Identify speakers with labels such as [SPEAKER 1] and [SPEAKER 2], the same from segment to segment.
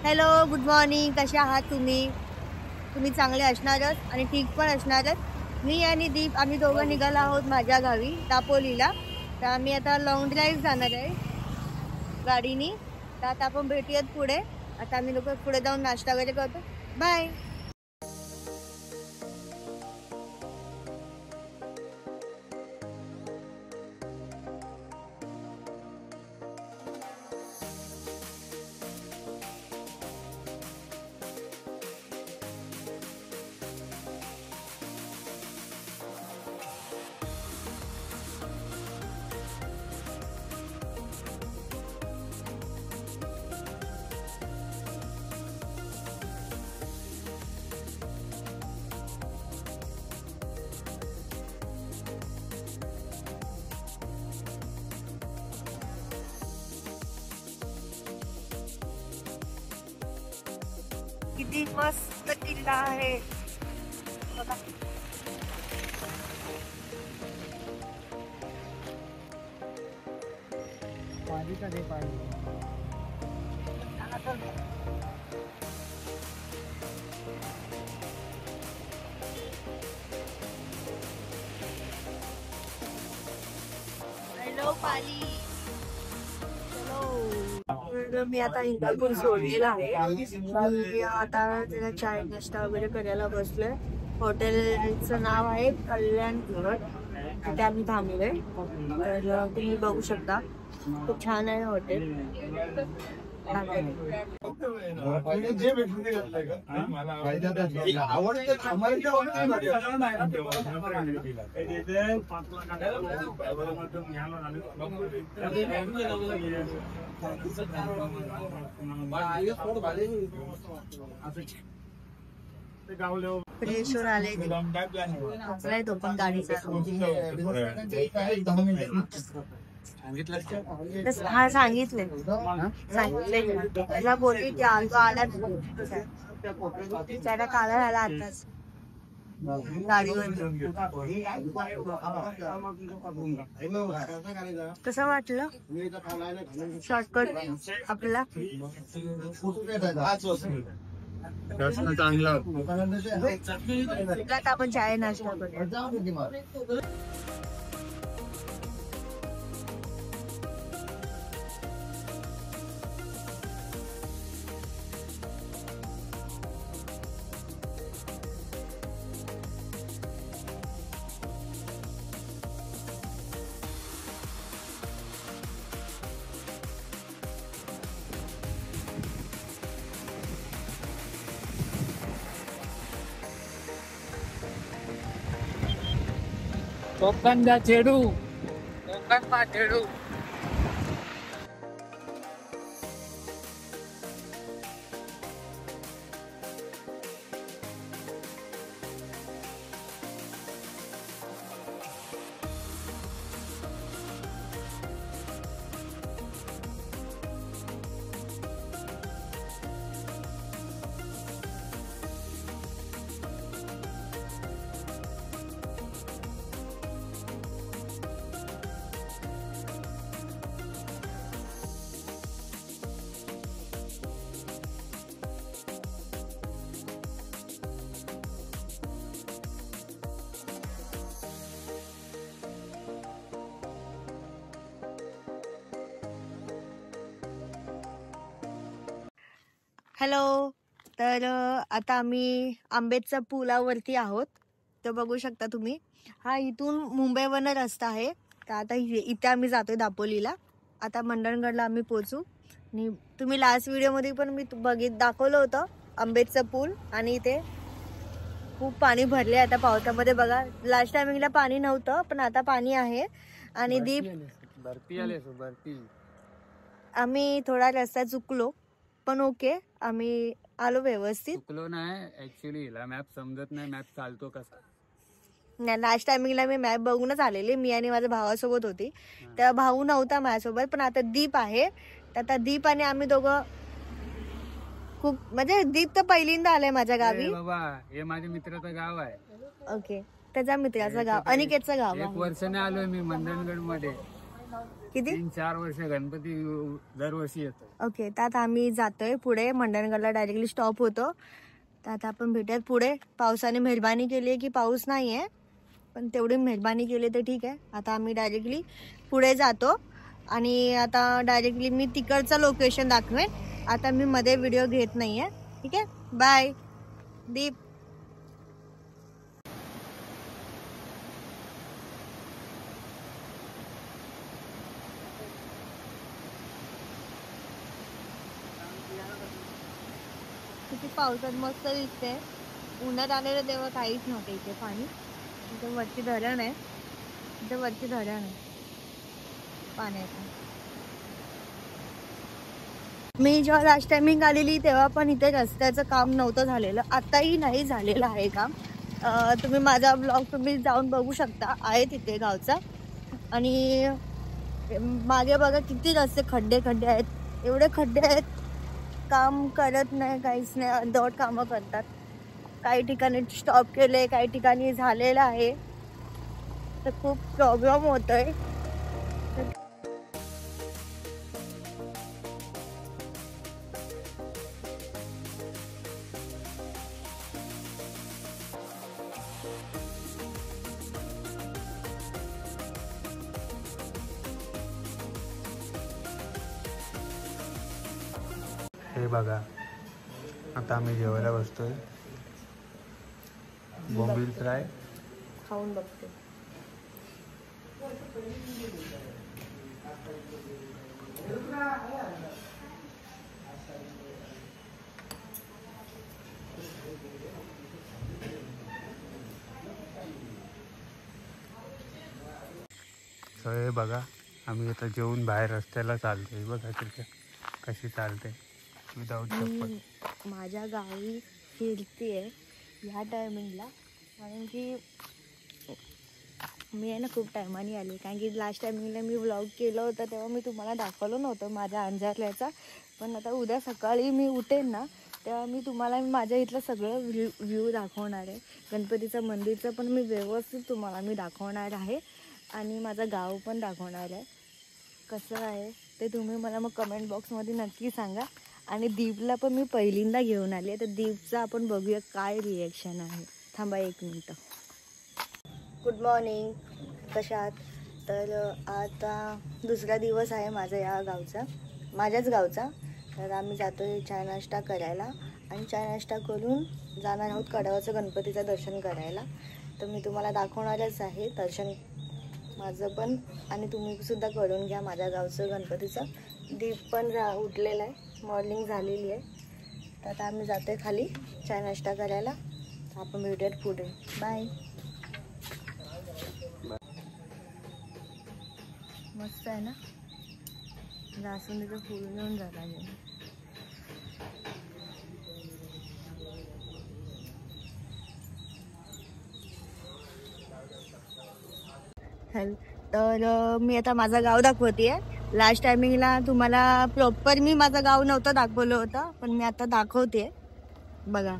[SPEAKER 1] Hello, good morning. कसे आहात तुम्ही? तुम्ही चांगले असणारच आणि ठीक पण असणारच. मी आणि दीप आम्ही दोघं निघालो आहोत माझ्या गावी दापोलीला. तर आम्ही आता लॉंग ड्राईव्ह जाणार आहे गाडीनी. तर आता आपण भेटूयात पुढे. आता आम्ही लोक पुढे जाऊन नाश्ता वगैरे करतो. बाय. किती मस्त किल्ला आहे बघा. हॅलो पाली. मी आता इंदापूर सोडलेला आहे. आता त्याला चाय नाश्ता वगैरे करायला बसलोय. हॉटेलचं नाव आहे कल्याण घर. तिथे आम्ही थांबलोय. तर तुम्ही बघू शकता खूप छान आहे हॉटेल. फ्रेशवर आले तो पण गाडीचा हा सांगितले त्याला बोलली आला त्याला काला झाला आताच गाडीवर. कसं वाटलं शॉर्टकट आपल्याला? चांगला आपण चाय नाश्ता करूया.
[SPEAKER 2] कोकणचा चेडू, कोकणचा चेडू.
[SPEAKER 1] हॅलो. तर आता आम्ही आंबेडच्या पुलावरती आहोत. तर बघू शकता तुम्ही हा इथून मुंबईवरनं रस्ता आहे. तर आता इथे आम्ही जातोय दापोलीला. आता मंडणगडला आम्ही पोहोचू. आणि तुम्ही लास्ट व्हिडिओमध्ये पण मी दाखवलं होतं आंबेडचा पूल. आणि इथे खूप पाणी भरले आता पावसामध्ये. बघा लास्ट टायमिंगला पाणी नव्हतं पण आता पाणी आहे. आणि दीप आम्ही थोडा रस्ता चुकलो पण ओके आम्ही आलो व्यवस्थित.
[SPEAKER 2] चुकलो नाही ऍक्च्युली हिला मॅप समजत नाही. मॅप चालतो कसा
[SPEAKER 1] नाही. लास्ट टायमिंगला मी मॅप बघूनच आलेले. मी आणि माझ्या भावासोबत होती. तेव्हा भाऊ नव्हता माझ्यासोबत पण आता दीप आहे. तर आता दीप आणि आम्ही दोघं खूप म्हणजे दीप तर पहिल्यांदा आलाय माझ्या गावी.
[SPEAKER 2] बाबा हे माझ्या मित्राचं गाव आहे.
[SPEAKER 1] ओके त्याच्या मित्राचं गाव अनिकेतचं गाव.
[SPEAKER 2] 1 वर्षाने आलोय मी मंडणगड मध्ये.
[SPEAKER 1] किती
[SPEAKER 2] 3-4 वर्ष गणपती दरवर्षी येतो.
[SPEAKER 1] ओके, तर आता आम्ही जातोय पुढे. मंडणगडला डायरेक्टली स्टॉप होतो. तर आता आपण भेटूयात पुढे. पावसाने मेहरबानी केली आहे की पाऊस नाही आहे, पण तेवढी मेहरबानी केली तर ठीक आहे. आता आम्ही डायरेक्टली पुढे जातो आणि आता डायरेक्टली मी तिकडचं लोकेशन दाखवेन. आता मी मध्ये व्हिडिओ घेत नाही आहे. ठीक आहे, बाय दीप. किती पावसात मस्त दिसते. उन्हात आलेलं तेव्हा काहीच नव्हतं इथे पाणी. इथे वरती धरण आहे, इथे वरती धरण आहे पाण्याचं. मी जेव्हा लास्ट टायमिंग आलेली तेव्हा पण इथे रस्त्याचं काम नव्हतं झालेलं. आताही नाही झालेलं आहे काम. तुम्ही माझा ब्लॉग तुम्ही जाऊन बघू शकता, आहे तिथे गावचा. आणि मागे बघा किती रस्ते खड्डे खड्डे आहेत, एवढे खड्डे आहेत. काम करत नाही, काहीच नाही, अर्धवट कामं करतात. काही ठिकाणी स्टॉप केले, काही ठिकाणी झालेलं आहे. तर खूप प्रॉब्लेम होतोय.
[SPEAKER 2] हे बघा, आता आम्ही जेवायला बसतोय. बोंबील फ्राय
[SPEAKER 1] खाऊन बघते.
[SPEAKER 2] तर हे बघा, आम्ही आता जेवून बाहेर रस्त्याला चालतोय. बघा तिथे कशी चालते विदाऊट चप्पल.
[SPEAKER 1] माझ्या गावी फिरते ह्या टायमिंगला, कारण की मी आहे ना खूप टायमाने आले. कारण की लास्ट टायमिंगला मी व्लॉग केलं होतं तेव्हा मी तुम्हाला दाखवलं नव्हतं माझ्या अंजारल्याचा. पण आता उद्या सकाळी मी उठेन ना तेव्हा मी तुम्हाला माझ्या इथलं सगळं व्ह्यू दाखवणार आहे. गणपतीचं मंदिरचं पण मी व्यवस्थित तुम्हाला मी दाखवणार आहे आणि माझं गाव पण दाखवणार आहे. कसं आहे ते तुम्ही मला मग कमेंट बॉक्समध्ये नक्की सांगा. आणि दीपला पण मी पहिल्यांदा घेऊन आली आहे, तर दीपचा आपण बघूया काय रिॲक्शन आहे. थांबा 1 मिनटं. गुड मॉर्निंग, कशा आहात? तर आता दुसरा दिवस आहे माझा या गावचा, माझ्याच गावचा. तर आम्ही जातो आहे चहा नाश्ता करायला आणि चहा नाश्ता करून जाणार आहोत कडावाचं गणपतीचं दर्शन करायला. तर मी तुम्हाला दाखवणारच आहे दर्शन माझं पण, आणि तुम्ही सुद्धा करून घ्या माझ्या गावचं गणपतीचं. दीप पण उठलेला आहे, मॉर्निंग झालेली आहे. तर आता आम्ही जातो आहे खाली चहा नाश्ता करायला. आपण भेटूयात पुढे. बाय. मस्त आहे ना, जास्वंदीचं फूल घेऊन झाला आहे. तर मी आता माझं गाव दाखवते आहे. लास्ट टायमिंगला तुम्हाला प्रॉपर मी माझं गाव नव्हतं दाखवलं होतं, पण मी आता दाखवते. बघा,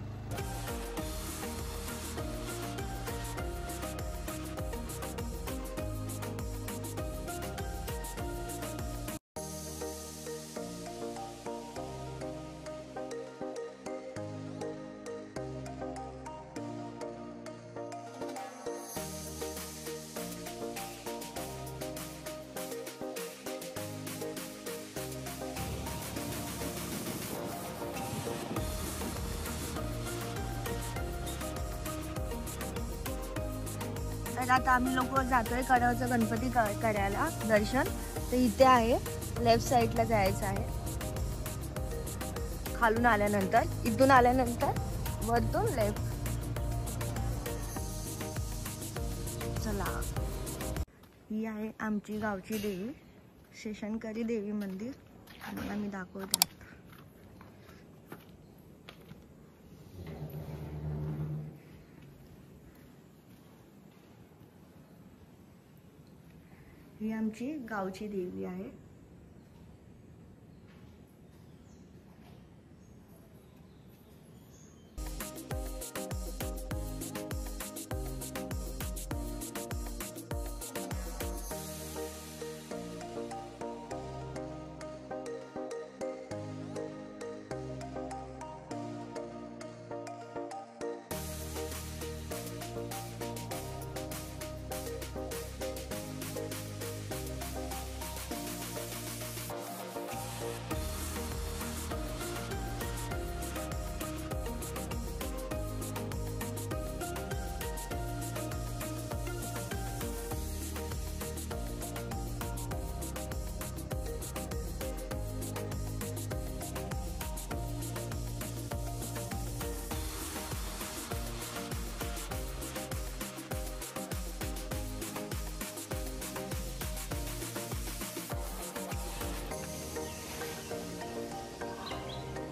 [SPEAKER 1] तर आता आम्ही लोक जातोय कडावाचं गणपती करायला दर्शन. तर इथे आहे, लेफ्ट साईडला जायचं आहे. खालून आल्यानंतर, इथून आल्यानंतर वरतून लेफ्ट. चला, ही आहे आमची गावची देवी, शेषणकरी देवी मंदिर. मला मी दाखवते. ही आमची गावची देवी आहे.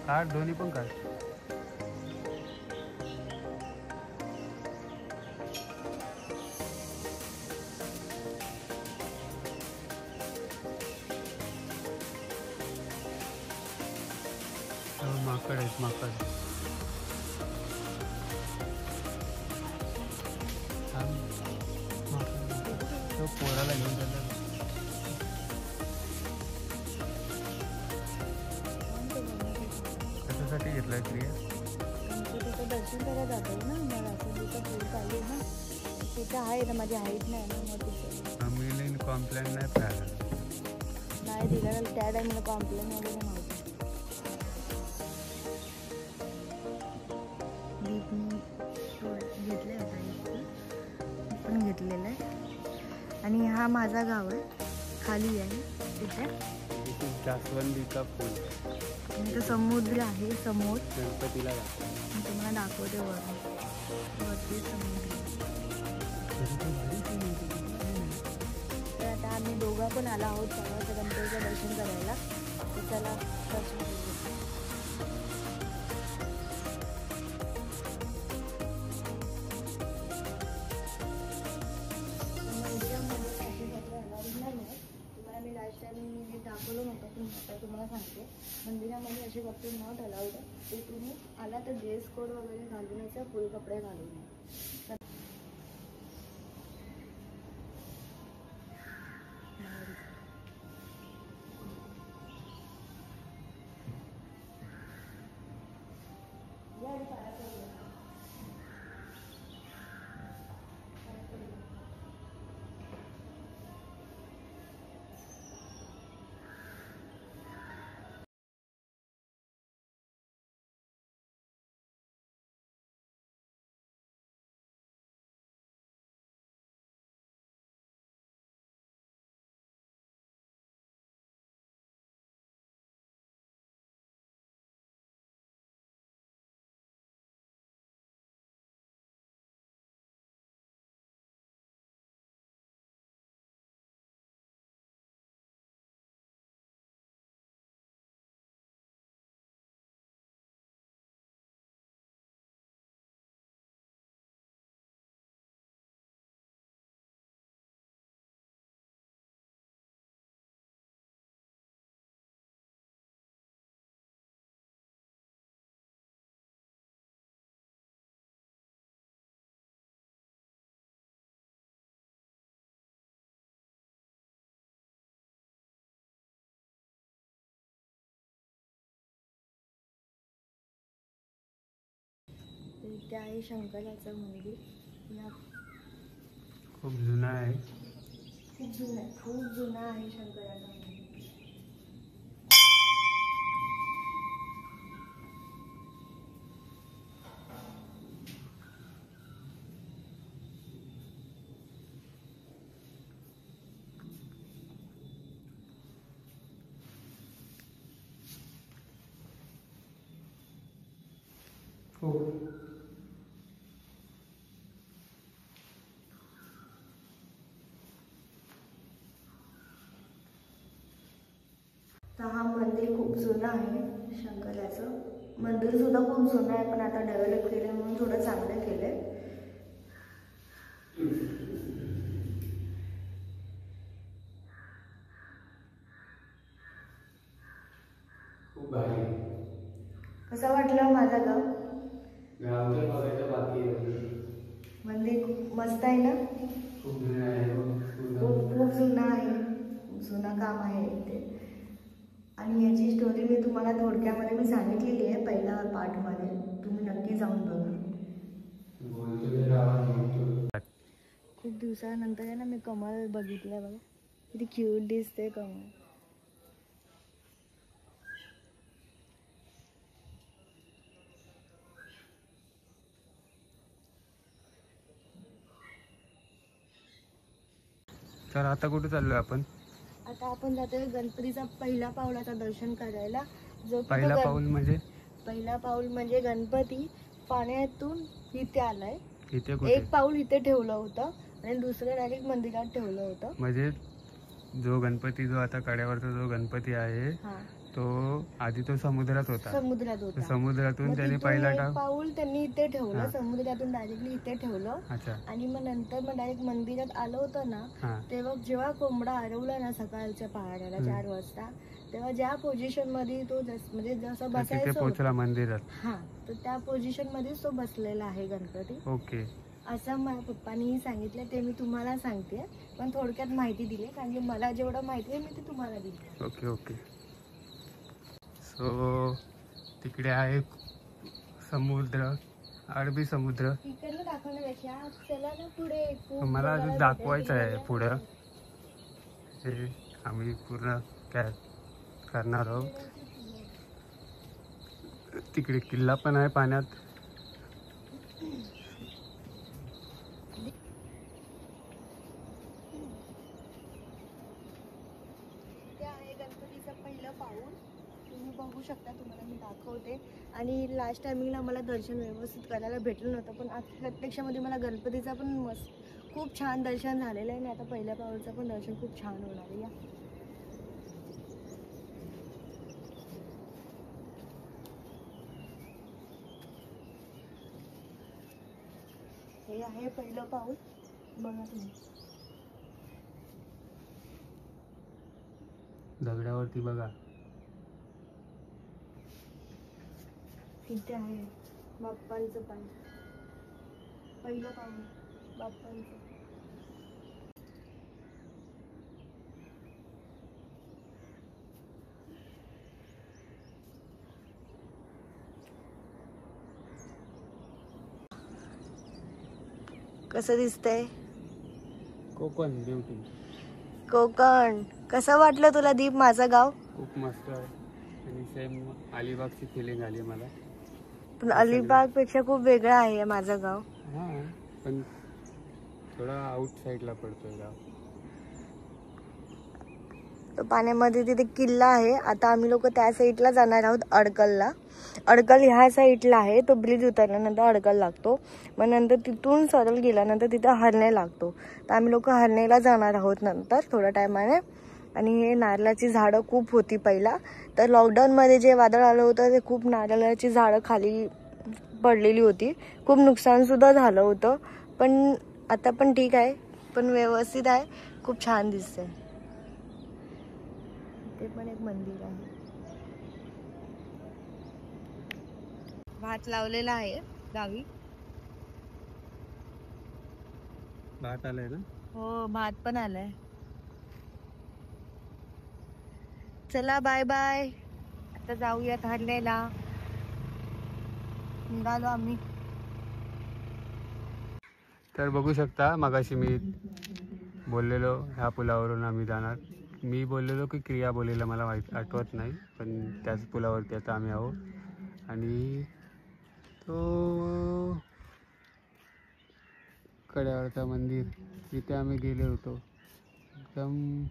[SPEAKER 2] काढ, दोन्ही पण काढ. माकड आहेत, माकड. तो पोराला घेऊन चालला. कशासाठी घेतलाय क्रिया?
[SPEAKER 1] गणपतीचं दर्शन करायला जातो ना, मला असं तिथं पूल चालू ना, तिथं आहे ना, माझी हाईट नाही ना, मग तिथं
[SPEAKER 2] मी कॉम्प्लेन नाही पाहिला.
[SPEAKER 1] नाही दिलं त्या टाईमला कॉम्प्लेन वगैरे नव्हतं. घेतलं पण घेतलेलं आहे. आणि हा माझा गाव आहे, खाली आहे तिथे
[SPEAKER 2] जास्वंदीचा फूल.
[SPEAKER 1] आणि तो समुद्र आहे समोर,
[SPEAKER 2] गणपतीला
[SPEAKER 1] मी तुम्हाला दाखवते वरती समुद्र. तर आता आम्ही दोघं पण आलो आहोत सर्वांचं गणपतीचं दर्शन करायला. तर चला दर्शन करूया. दाखवलं नव्हतं पण आता तुम्हाला सांगते, मंदिरामध्ये असे कपडे नॉट अलाउड आहे. ते तुम्ही आला तर ड्रेस कोड वगैरे घालून यायचं, फुल कपडे घालून या. इथे आहे शंकराचं मंदिर.
[SPEAKER 2] खूप जुना आहे,
[SPEAKER 1] खूप जुना आहे शंकराचं मंदिर. तर हा मंदिर खूप जुनं आहे. शंकराचं मंदिर सुद्धा खूप जुनं आहे, पण आता डेव्हलप केलं म्हणून थोडं चांगलं केलंय.
[SPEAKER 2] खूप भारी.
[SPEAKER 1] कसं वाटलं माझा गाव?
[SPEAKER 2] गाव तर बघायचं बाकी आहे.
[SPEAKER 1] मंदिर मस्त आहे ना?
[SPEAKER 2] खूप जुनं आहे,
[SPEAKER 1] खूप जुनं आहे, जुनं काम आहे इथे. आणि याची स्टोरी मी तुम्हाला थोडक्यामध्ये मी सांगितलेली आहे पहिल्या पार्टमध्ये, तुम्ही नक्की जाऊन बघा. खूप दिवसानंतर आहे ना मी कमळ बघितलंय बघा, किती क्यूट दिसते कमळ.
[SPEAKER 2] तर आता कुठे चाललोय आपण?
[SPEAKER 1] आता आपण जातोय गणपतीचा पहिला पाऊलाचा दर्शन करायला. जो
[SPEAKER 2] पहिला पाऊल म्हणजे?
[SPEAKER 1] पहिला पाऊल म्हणजे गणपती पाण्यातून इथे आलाय.
[SPEAKER 2] इथे कुठे?
[SPEAKER 1] एक पाऊल इथे ठेवलं होतं आणि दुसरं डायरेक्ट मंदिरात ठेवलं होतं.
[SPEAKER 2] म्हणजे जो गणपती, जो आता कड्यावरचा जो गणपती आहे तो आधी तो समुद्रात होता.
[SPEAKER 1] समुद्रात
[SPEAKER 2] तो
[SPEAKER 1] होता.
[SPEAKER 2] समुद्रातून
[SPEAKER 1] मग
[SPEAKER 2] त्याने
[SPEAKER 1] तिथून
[SPEAKER 2] पहिला
[SPEAKER 1] एक
[SPEAKER 2] टाक.
[SPEAKER 1] पाऊल त्यांनी इथे ठेवलं,
[SPEAKER 2] हा.
[SPEAKER 1] समुद्रातून डायरेक्टली इथे ठेवलं.
[SPEAKER 2] अच्छा.
[SPEAKER 1] आणि मग नंतर मग डायरेक्ट मंदिरात आलं होतं ना,
[SPEAKER 2] हा.
[SPEAKER 1] तेव्हा जेव्हा कोंबडा हरवला ना सकाळच्या पहाडाला 4 वाजता, तेव्हा ज्या पोझिशन मध्ये तो म्हणजे जसं
[SPEAKER 2] तर तिथे
[SPEAKER 1] बसायचं
[SPEAKER 2] पोहोचला
[SPEAKER 1] होतं,
[SPEAKER 2] मंदिरात.
[SPEAKER 1] हा, तर त्या पोझिशन मध्येच तो बसलेला आहे गणपती.
[SPEAKER 2] ओके.
[SPEAKER 1] असं माझ्या पप्पांनीही सांगितलं, ते मी तुम्हाला सांगते, पण थोडक्यात माहिती दिली, कारण की मला जेवढं माहिती आहे मी ते तुम्हाला दिली.
[SPEAKER 2] Okay okay. सो तिकडे आहे समुद्र, अरबी समुद्र.
[SPEAKER 1] इकडनं दाखवण्यापेक्षा चला ना पुढे.
[SPEAKER 2] मला अजून दाखवायचं आहे पुढं. हे आम्ही पूर्ण काय करणार आहोत. तिकडे किल्ला पण आहे पाण्यात.
[SPEAKER 1] ते आहे गणपतीचं पहिलं पाऊल. तुम्ही बघू शकता, तुम्हाला मी दाखवते. आणि लास्ट टायमिंगला मला दर्शन व्यवस्थित करायला भेटलं नव्हतं, पण आता प्रत्यक्षामध्ये मला गणपतीचा पण खूप छान दर्शन झालेलं आहे. आणि आता पहिल्या पाऊलचं पण दर्शन खूप छान होणार आहे. या हे आहे पहिलं पाऊल, बघा तुम्ही.
[SPEAKER 2] दगडावरती बघा.
[SPEAKER 1] इथे आहे बाप्पांचं पाय, पहिलं पाऊल बाप्पांचं. कसं दिसतंय
[SPEAKER 2] कोकण ब्युटी.
[SPEAKER 1] कोकण? कसं वाटलं तुला दीप माझं गाव?
[SPEAKER 2] खूप मस्त आहे. आणि सेम अलिबागची फिलिंग आली मला.
[SPEAKER 1] पण अलिबाग पेक्षा खूप वेगळं आहे माझं गाव.
[SPEAKER 2] हां, पण थोडा आउट साईडला पडतोय गाव.
[SPEAKER 1] तो पाण्यामध्ये तिथे किल्ला आहे. आता आम्ही लोक त्या साईडला जाणार आहोत, अडकलला. अडकल ह्या साईडला आहे. तो ब्रिज उतरल्यानंतर अडकल लागतो. मग नंतर तिथून सरळ गेल्यानंतर तिथं हरणे लागतो. तर आम्ही लोक हरणेला जाणार आहोत नंतर थोड्या टायमाने. आणि हे नारळाची झाडं खूप होती पहिला. तर लॉकडाऊनमध्ये जे वादळ आलं होतं ते खूप नारळाची झाडं खाली पडलेली होती. खूप नुकसानसुद्धा झालं होतं. पण आता पण ठीक आहे, पण व्यवस्थित आहे. खूप छान दिसतंय. ते पण एक मंदिर आहे. भात लावलेला आहे गावी.
[SPEAKER 2] भात आलाय ना?
[SPEAKER 1] हो, भात पण आलाय. चला बाय बाय. आता जाऊयात हरण्याला. निघालो आम्ही.
[SPEAKER 2] तर बघू शकता, मगाशी मी बोललेलो ह्या पुलावरून आम्ही जाणार. मी बोललेलो की क्रिया बोललेलं मला आठवत नाही, पण त्याच पुलावरती आता आम्ही आहोत. आणि तो कड्यावरचा मंदिर जिथे आम्ही गेलो होतो, एकदम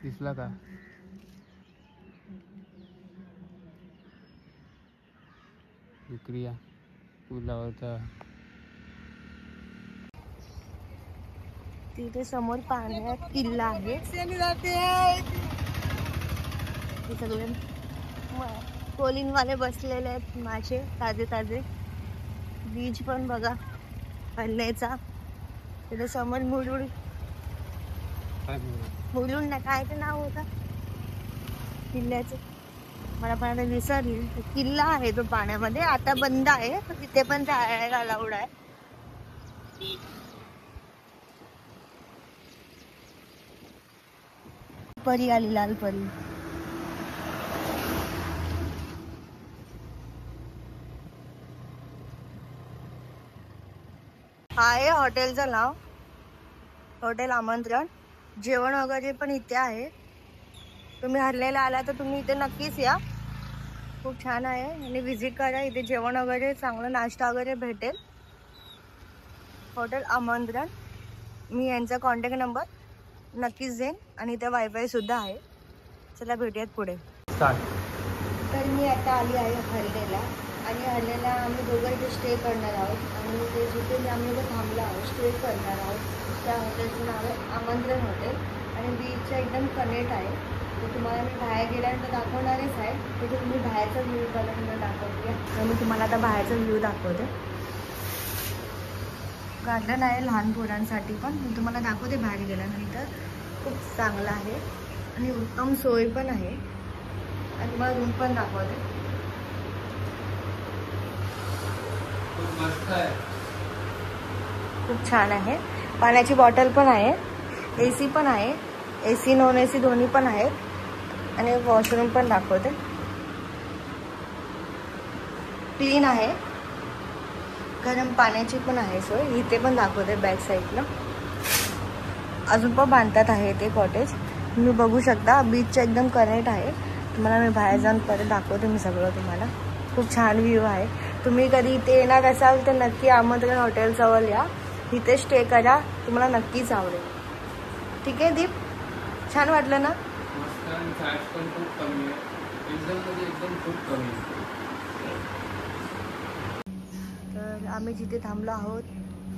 [SPEAKER 2] दिसला का? क्रिया पुलावरचा.
[SPEAKER 1] तिथे समोर पाण्यात किल्ला आहे. सगळे कोलिनवाले बसलेले आहेत, मासे ताजे ताजे. बीच पण बघा हरण्याचा. तिथे समोर मुलुंड ना काय ते नाव होतं किल्ल्याचं, मला पण आता विसरली. किल्ला आहे तो पाण्यामध्ये, आता बंद आहे. पण तिथे पण जायला अलाउड आहे. परी आली, लाल परी. हा आहे हॉटेलचं नाव, हॉटेल आमंत्रण. जेवण वगैरे पण इथे आहे. तुम्ही हरलेला आला तर तुम्ही इथे नक्कीच या, खूप छान आहे. आणि व्हिजिट करा. इथे जेवण वगैरे चांगलं, नाश्ता वगैरे भेटेल. हॉटेल आमंत्रण. मी यांचा कॉन्टॅक्ट नंबर नक्कीच देईन. आणि इथे वायफाय सुद्धा आहे. चला भेटूयात पुढे. तर मी आता आली आहे हरलेला. आणि हरलेला आम्ही दोघं इथे स्टे करणार आहोत. आणि ते जिथे आम्ही इथे थांबलो आहोत, स्टे करणार आहोत, त्या हॉटेलचं नाव आहे आमंत्रण हॉटेल. आणि बीचच्या एकदम कनेक्ट आहे. तर तुम्हाला मी बाहेर गेल्यानंतर दाखवणारच आहे. तर तुम्ही बाहेरचा व्ह्यू बघा दाखवते. तर मी तुम्हाला आता बाहेरचा व्ह्यू दाखवते. गार्डन आहे लहान पोरांसाठी पण. मी तुम्हाला दाखवते बाहेर गेल्यानंतर. खूप चांगलं आहे आणि उत्तम सोय पण आहे. आणि तुम्हाला रूम पण दाखवते.
[SPEAKER 2] खूप मस्त आहे.
[SPEAKER 1] खूप छान आहे. पाण्याची बॉटल पण आहे. AC पण आहे. AC नॉन AC दोन्ही पण आहेत. आणि वॉशरूम पण दाखवते. क्लीन आहे. गरम पाण्याची पण आहे सोय. इथे पण दाखवते बॅक साईडला. अजून पण बांधतात आहे ते कॉटेज. तुम्ही बघू शकता बीचच्या एकदम कनेक्ट आहे. तुम्हाला मी बाहेर जाऊन परत दाखवते मी सगळं तुम्हाला. खूप छान व्ह्यू आहे. तुम्ही कधी इथे येणार असाल तर नक्की आमंत्रण हॉटेलजवळ या. इथे स्टे करा. तुम्हाला नक्कीच आवडेल. ठीक आहे दीप, छान वाटलं ना?
[SPEAKER 2] मस्त आणि चार्ज पण खूप कमी आहे. एकदम खूप कमी आहे.
[SPEAKER 1] तर आम्ही जिथे थांबलो आहोत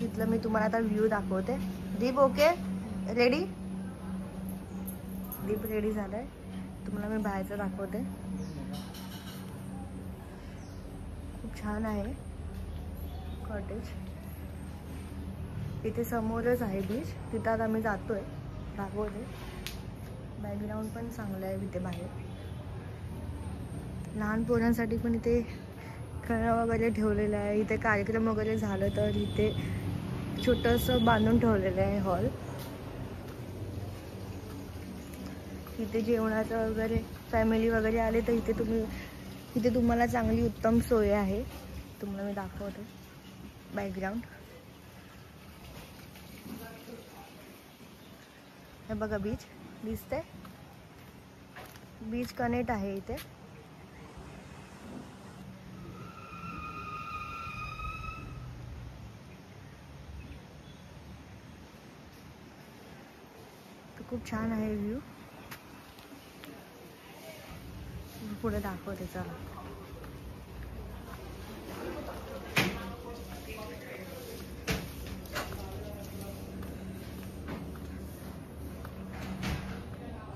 [SPEAKER 1] तिथलं मी तुम्हाला आता व्ह्यू दाखवते. दीप ओके, रेडी? दीप रेडी झालाय. तुम्हाला मी बाहेरचं दाखवते. खूप छान आहे कॉटेज. इथे समोरच आहे बीच. तिथं आता आम्ही जातोय. दाखवते. बॅकग्राऊंड पण चांगलं आहे इथे बाहेर. लहान पोरांसाठी पण इथे खेळणं वगैरे ठेवलेलं आहे. इथे कार्यक्रम वगैरे झालं तर इथे छोटंसं बांधून ठेवलेलं आहे हॉल. इथे जेवणाचं वगैरे फॅमिली वगैरे आले तर इथे तुम्हाला चांगली उत्तम सोय आहे. तुम्हाला मी दाखवते बॅकग्राऊंड. हे बघा बीच दिसते. बीच कनेक्ट आहे इथे. खूप छान आहे व्ह्यू. पुढे दाखवते चला.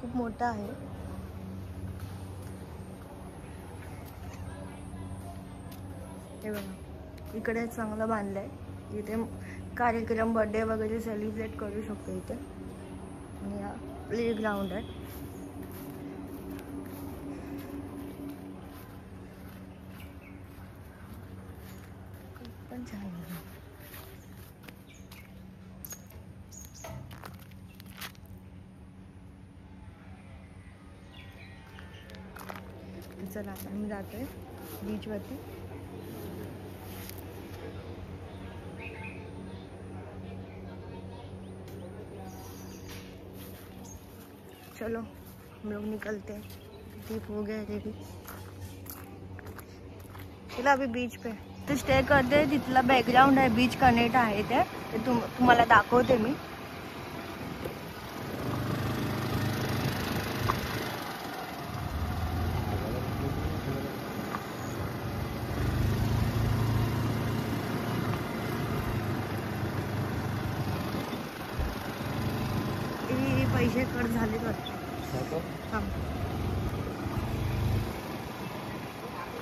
[SPEAKER 1] खूप मोठा आहे. हे बघा इकडे चांगलं बांधलंय. इथे कार्यक्रम बर्थडे वगैरे सेलिब्रेट करू शकतो इथे. आणि हा प्ले ग्राउंड आहे. पण छान आहे. चला आता आम्ही जातोय बीचवरती. चलो हम लोग निकलते हैं. दीप हो गए रेडी. चला अभी बीच पे तो स्टे करते. तिथला बॅकग्राऊंड आहे. बीच कनेक्ट आहे ते तुम्हाला दाखवते मी. पैसे कट झाले वाटतं.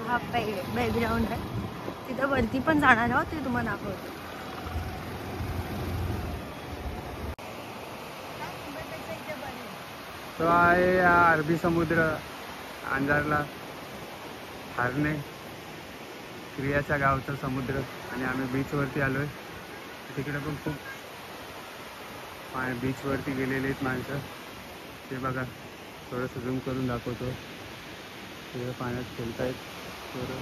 [SPEAKER 1] हा बॅकग्राऊंड आहे. तिथं वरती पण जाणार आहोत. ते तुम्हाला दाखवतो.
[SPEAKER 2] तो आहे अरबी समुद्र अंजारला. हरणे क्रियाच्या गावचा समुद्र. आणि आम्ही बीचवरती आलोय. तिकडे पण खूप बीचवरती गेलेले आहेत माणसं. ते बघा थोडंसं झूम करून दाखवतो. ते पाण्यात खेळतायत थोडं.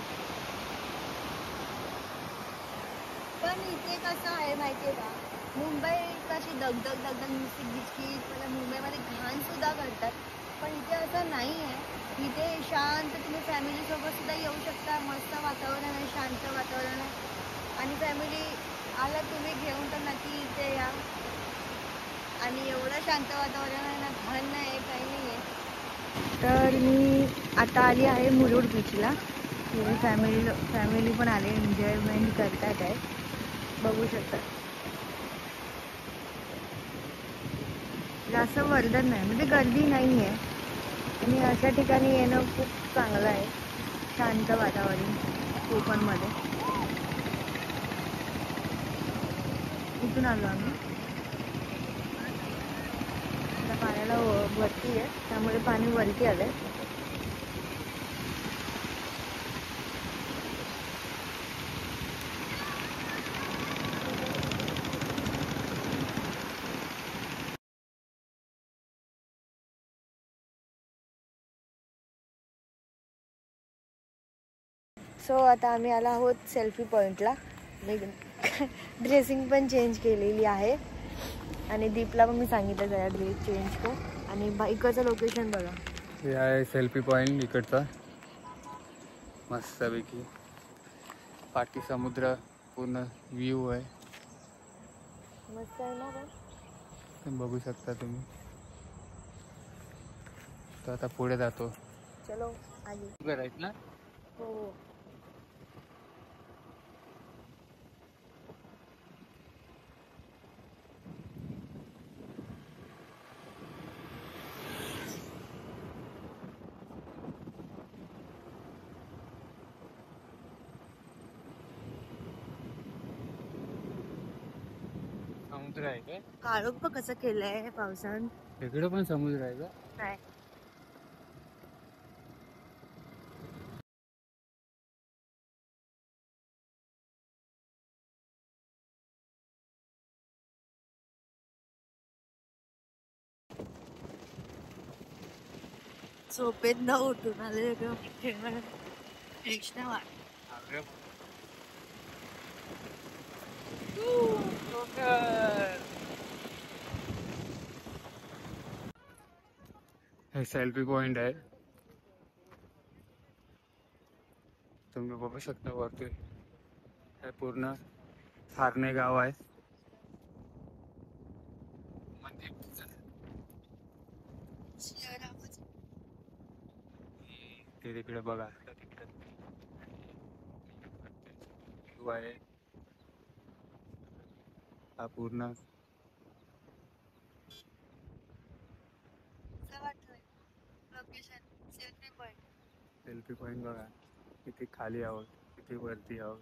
[SPEAKER 1] पण इथे कसं आहे माहितीये का, मुंबई कशी दगदग नुसती गिचकीच. मला मुंबईमध्ये घाण सुद्धा करतात. पण इथे असं नाही आहे. इथे शांत तुम्ही फॅमिलीसोबत सुद्धा येऊ शकता. मस्त वातावरण आहे. शांत वातावरण आहे. आणि फॅमिली आला तुम्ही घेऊन तर नक्की इथे या. आणि एवढं शांत वातावरण आहे ना. घाण नाही काही नाही आहे. तर मी आता आली आहे मुरुड बीचला. फॅमिली पण आले. एन्जॉयमेंट करतात आहे. बघू शकता. जास्त वर्दळ नाही म्हणजे गर्दी नाही आहे. आणि अशा ठिकाणी येणं खूप चांगलं आहे. शांत वातावरण कोकणमध्ये. इथून आलो आम्ही. आता पाण्याला वरती आहे, त्यामुळे पाणी वरती आलंय. सो आता आम्ही आलो आहोत सेल्फी पॉईंटला. ड्रेसिंग पण चेंज केलेली आहे आणि दीपला पण मी सांगितलं जरा ड्रेस चेंज कर. आणि इकडचं लोकेशन बघा.
[SPEAKER 2] हे आहे सेल्फी पॉईंट इकडचा. मस्तपैकी पाठी समुद्र, पूर्ण व्ह्यू आहे.
[SPEAKER 1] मस्त आहे ना.
[SPEAKER 2] पण बघू शकता तुम्ही. तर आता पुढे जातो.
[SPEAKER 1] चलो आली.
[SPEAKER 2] करायचं ना.
[SPEAKER 1] हो.
[SPEAKER 2] समुद्र आहे काय?
[SPEAKER 1] काळोख पण कसं केलंय पावसानं.
[SPEAKER 2] इकडे पण समुद्र आहे का?
[SPEAKER 1] नाही. झोपेत न उठून आले कृष्ण वाट.
[SPEAKER 2] हे सेल्फी पॉइंट आहे. तुम्ही बघू शकता वरती. हे पूर्ण थारणे गाव आहे. ते तिकडे बघा. आहे हा पूर्ण सेल्फी पॉइंट बघा. किती खाली आहोत, किती वरती आहोत.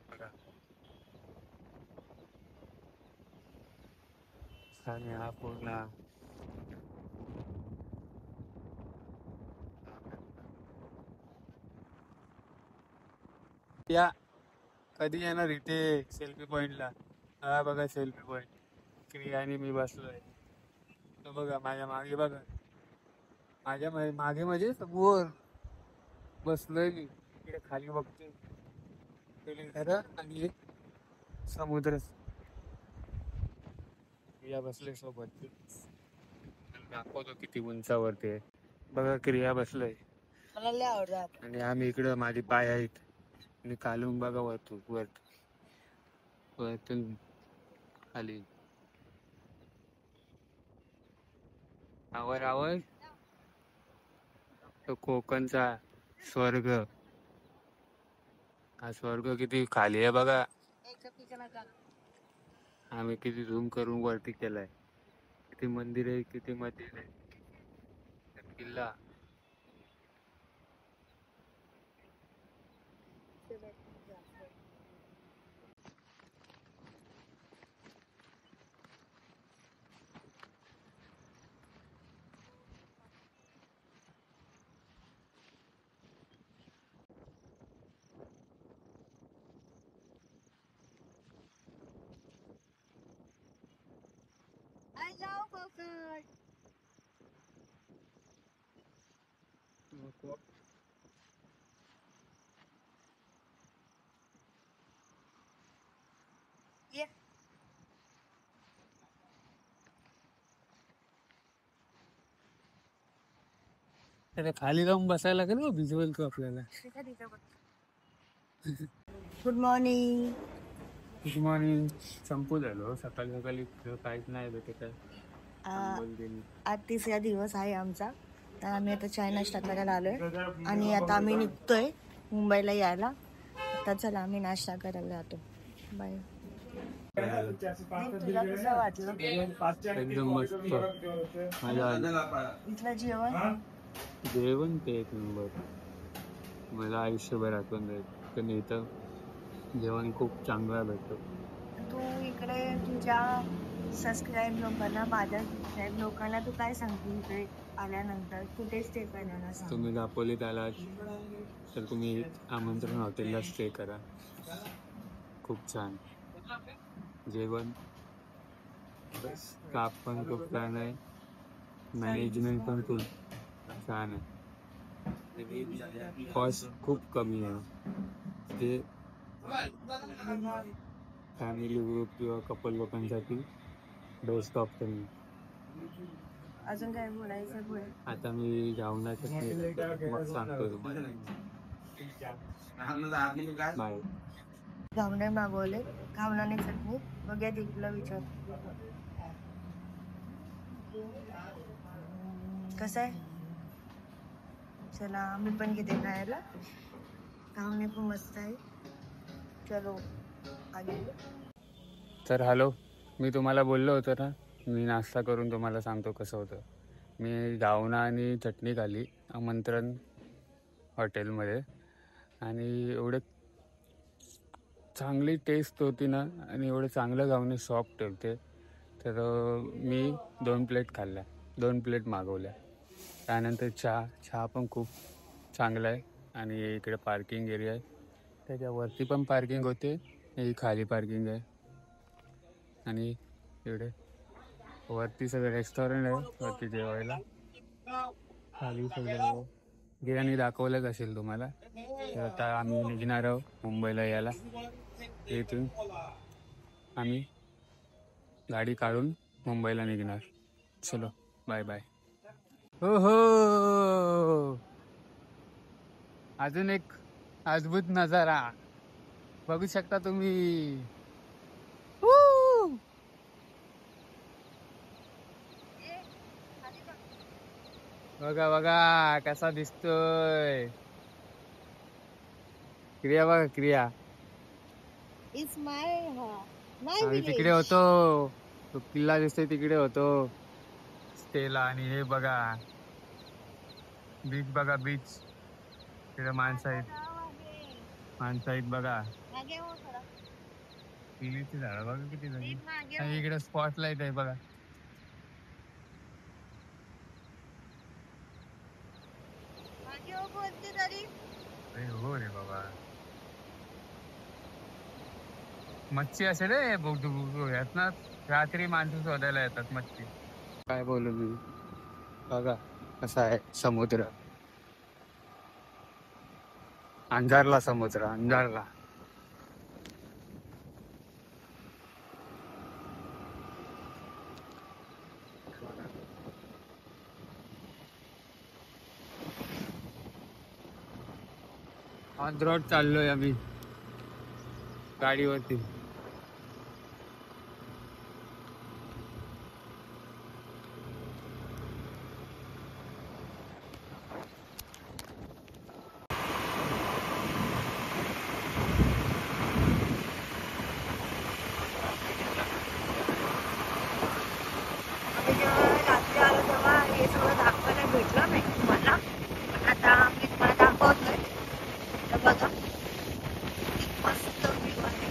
[SPEAKER 2] बघा. आणि हा पूर्ण या कधी येणार इथे सेल्फी पॉइंटला. हा बघा सेल्फी पॉइंट. क्रिया आणि मी बसलोय. तो बघा माझ्या मागे बघा. माझ्या मागे म्हणजे समोर बसलोय मी. इकडे खाली बघतोय घर आणि समुद्र. क्रिया बसले सोबत. दाखवतो किती उंचावरती आहे. बघा क्रिया बसलोय.
[SPEAKER 1] मला लय आवडतात.
[SPEAKER 2] आणि आम्ही इकडं माझे पाय आहेत. आणि खालून बघा वरतून खाली. आवर तो कोकणचा स्वर्ग. हा स्वर्ग किती खाली आहे बघा. आम्ही किती झूम करून वरती केलाय. किती मंदिर आहे, किती मस्जिद आहे. किल्ला.
[SPEAKER 1] I love Kokan. Yeah.
[SPEAKER 2] त्याला खाली जाऊन बसायला लागेल का भिजवेल तो आपल्याला.
[SPEAKER 1] Good morning.
[SPEAKER 2] Good morning. संपू झालो. सकाळी सकाळी काहीच नाही भेटत आहे.
[SPEAKER 1] आज तिसरा दिवस आहे आमचा. तर आम्ही आता चाय नाश्ता करायला आलोय आणि आता आम्ही निघतोय मुंबईला यायला. आता चला आम्ही नाश्ता करायला जातो. बाय. तुला कसं वाटलं
[SPEAKER 2] एकदम मस्त मजा आली.
[SPEAKER 1] इथलं जेवण?
[SPEAKER 2] जेवण ते एक नंबर, मला आयुष्यभर आठवण राहील. पण इथं जेवण खूप चांगलं भेटतं.
[SPEAKER 1] तू इकडे तुझ्या सबस्क्राईब लोकांना, माझ्या सबस्क्राईब लोकांना तू काय सांगते इकडे आल्यानंतर कुठे स्टे करण्याला सांग?
[SPEAKER 2] तुम्ही दापोलीत आलात तर तुम्ही आमंत्रण हॉटेलला स्टे करा. खूप छान जेवण, स्टाफ पण खूप छान आहे, मॅनेजमेंट पण खूप छान आहे, कॉस्ट खूप कमी आहे. ते फॅमिली ग्रुप किंवा कपल लोकांसाठी बेस्ट ऑप्शन आहे.
[SPEAKER 1] अजून काय बोलायचं बोल.
[SPEAKER 2] आता मी जेवणाचं मग सांगतो तुम्हाला. बाय.
[SPEAKER 1] घावणे मागवले, घावणाने चटणी. बघूया दीपला विचार कसं आहे. चला मी पण घेते खायला. घावणे पण मस्त आहे. चलो आगे.
[SPEAKER 2] तर हॅलो, मी तुम्हाला बोललो होतो ना, मी नाश्ता करून तुम्हाला सांगतो कसं होतं. मी घावणा आणि चटणी खाल्ली आमंत्रण हॉटेलमध्ये, आणि एवढं चांगली टेस्ट होती ना, आणि एवढं चांगलं घावणे सॉफ्ट ठेवते. तर मी 2 प्लेट खाल्ल्या, 2 प्लेट मागवल्या. त्यानंतर चहा पण खूप चांगला आहे. आणि इकडे पार्किंग एरिया आहे, त्याच्यावरती पण पार्किंग होते, ही खाली पार्किंग आहे. आणि इकडे वरती सगळं रेस्टॉरंट आहे, वरती जेवायला. खाली सगळं गिराणी दाखवलंच असेल तुम्हाला. तर आता आम्ही निघणार आहोत मुंबईला यायला. इथून आम्ही गाडी काढून मुंबईला निघणार. चलो बाय बाय. हो हो, अजून एक अद्भुत नजारा बघू शकता तुम्ही. बघा बघा कसा दिसतोय. क्रिया बघा, क्रिया.
[SPEAKER 1] इट्स माय
[SPEAKER 2] आम्ही तिकडे होतो, तो किल्ला दिसतोय तिकडे होतो स्टेला. आणि हे बघा बीच, बघा बीच. तिकडे माणसं आहेत बघा. केळीची झाडं बघा किती झाली. आणि इकडे स्पॉटलाइट आहे बघा. अरे हो रे बाबा, मच्छी असेल रे. यात ना रात्री माणसं शोधायला येतात मच्छी. काय बोलू मी. बघा कसा आहे समुद्र, अंजारला समुद्र, अंजारला. ऑन रोड चाललोय आम्ही गाडीवरती.
[SPEAKER 1] रात्री आलो तेव्हा हे सगळं दाखवायला भेटलं नाही तुम्हाला, पण आता मी तुम्हाला दाखवतोय. तर बघा मस्त व्ह्यू आहे.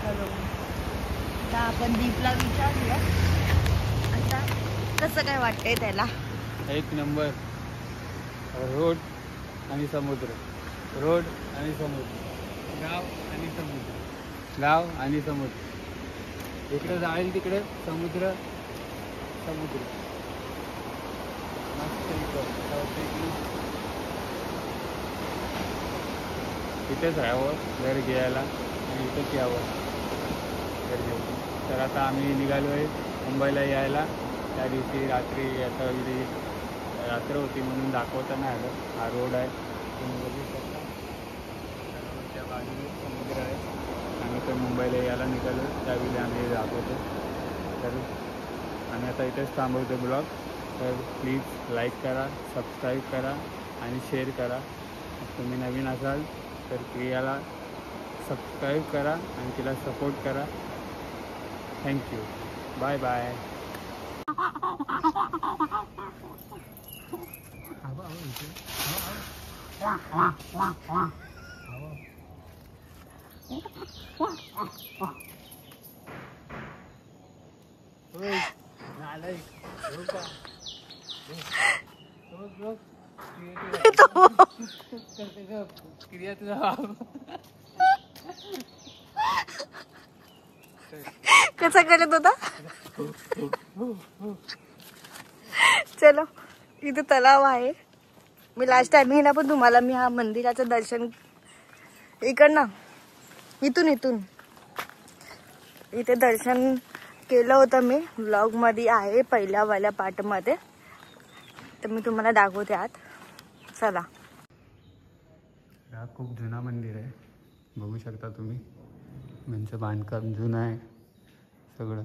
[SPEAKER 1] चलो आता आपण दीपला विचारूया आता कसं काय वाटतंय त्याला.
[SPEAKER 2] एक नंबर. रोड आणि समुद्र, रोड आणि समुद्र, गाव आणि समुद्र, गाव आणि समुद्र. इकडे जाईल तिकडे समुद्र, समुद्र. मस्त इथेच राहावं घर घ्यायला आणि इथेच यावं घर घेऊन. तर आता आम्ही निघालो आहे मुंबईला यायला. त्या दिवशी रात्री आता अगदी रात्र होती म्हणून दाखवता नाही आलं. हा रोड आहे तुम्ही बघू शकता, त्या बाजूने समुद्र आहे. आम्ही तर मुंबईला यायला निघालो, त्यावेळी आम्ही दाखवतो. तर आम्ही आता इथेच थांबवतो ब्लॉग. तर प्लीज लाईक करा, सबस्क्राईब करा आणि शेअर करा. तुम्ही नवीन असाल तर क्रियाला सबस्क्राईब करा आणि तिला सपोर्ट करा. थँक्यू. Bye bye.
[SPEAKER 1] कसा करत होता. चलो इथे तलाव आहे. मी लास्ट टाइमिंग ना पण तुम्हाला मी हा मंदिराचं दर्शन इकडनं इथून इथे दर्शन केलं होतं. मी व्लॉग मध्ये आहे पहिल्यावाल्या पार्ट मध्ये, तर मी तुम्हाला दाखवते आत. चला.
[SPEAKER 2] हा खूप जुना मंदिर आहे, बघू शकता तुम्ही. म्हणजे बांधकाम जुनं आहे सगळं.